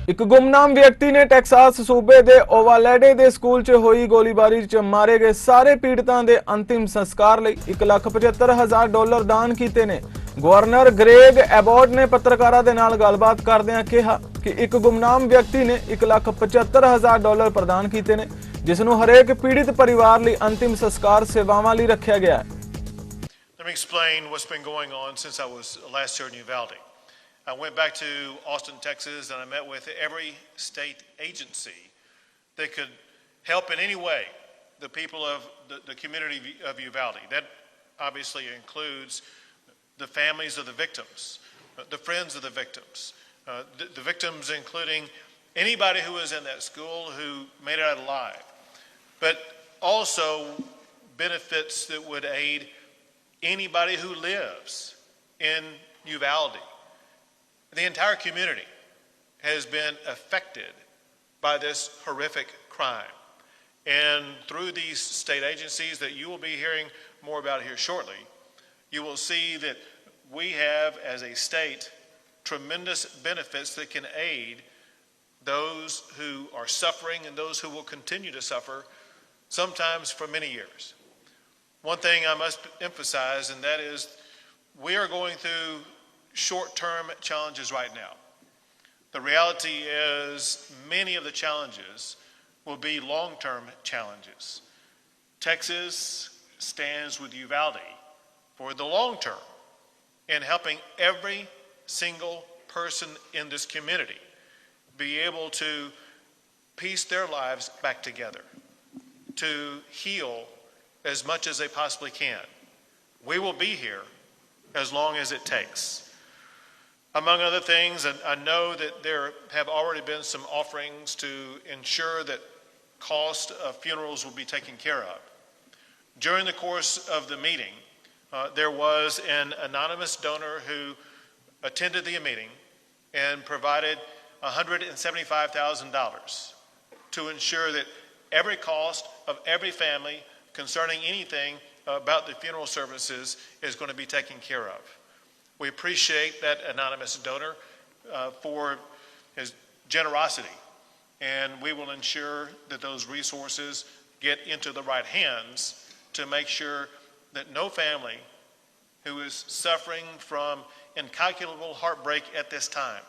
एक गुमनाम व्यक्ति ने टेक्सास सूबे के ओवालेडे के स्कूल च हुई गोलीबारी च मारे गए सारे पीड़ितां के अंतिम संस्कार लई $1,75,000 दान कीते ने। गवर्नर ग्रेग एबॉट ने पत्रकारां दे नाल गलबात करदिआं कहा कि एक गुमनाम व्यक्ति ने $1,75,000 प्रदान कीते ने, जिस नूं हरेक पीड़ित परिवार लई अंतिम संस्कार सेवावां लई रखिया गया है। Let me explain what's been going on since I was last here in Uvalde. I went back to Austin, Texas, and I met with every state agency that could help in any way the people of the community of Uvalde. That obviously includes the families of the victims, the friends of the victims, the victims including anybody who was in that school who made it out alive, but also benefits that would aid anybody who lives in Uvalde. The entire community has been affected by this horrific crime. And through these state agencies that you will be hearing more about here shortly, you will see that we have, as a state, tremendous benefits that can aid those who are suffering and those who will continue to suffer, sometimes for many years. One thing I must emphasize, and that is we are going through short-term challenges right now. The reality is many of the challenges will be long-term challenges. Texas stands with Uvalde for the long term in helping every single person in this community be able to piece their lives back together, to heal as much as they possibly can. We will be here as long as it takes. Among other things, I know that there have already been some offerings to ensure that cost of funerals will be taken care of. During the course of the meeting, there was an anonymous donor who attended the meeting and provided $175,000 to ensure that every cost of every family concerning anything about the funeral services is going to be taken care of. We appreciate that anonymous donor for his generosity, and we will ensure that those resources get into the right hands to make sure that no family who is suffering from incalculable heartbreak at this time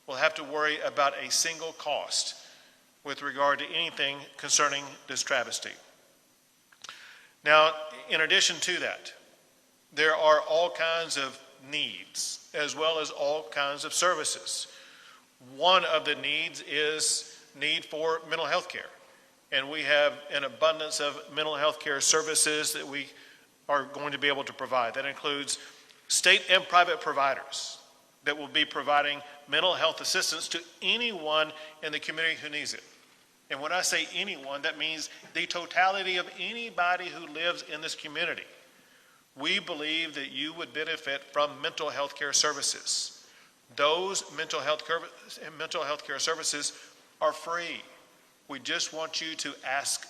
will have to worry about a single cost with regard to anything concerning this travesty. Now, in addition to that, there are all kinds of needs as well as all kinds of services. One of the needs is need for mental health care, and we have an abundance of mental health care services that we are going to be able to provide. That includes state and private providers that will be providing mental health assistance to anyone in the community who needs it. And when I say anyone, that means the totality of anybody who lives in this community. We believe that you would benefit from mental health care services. Those mental health care services are free. We just want you to ask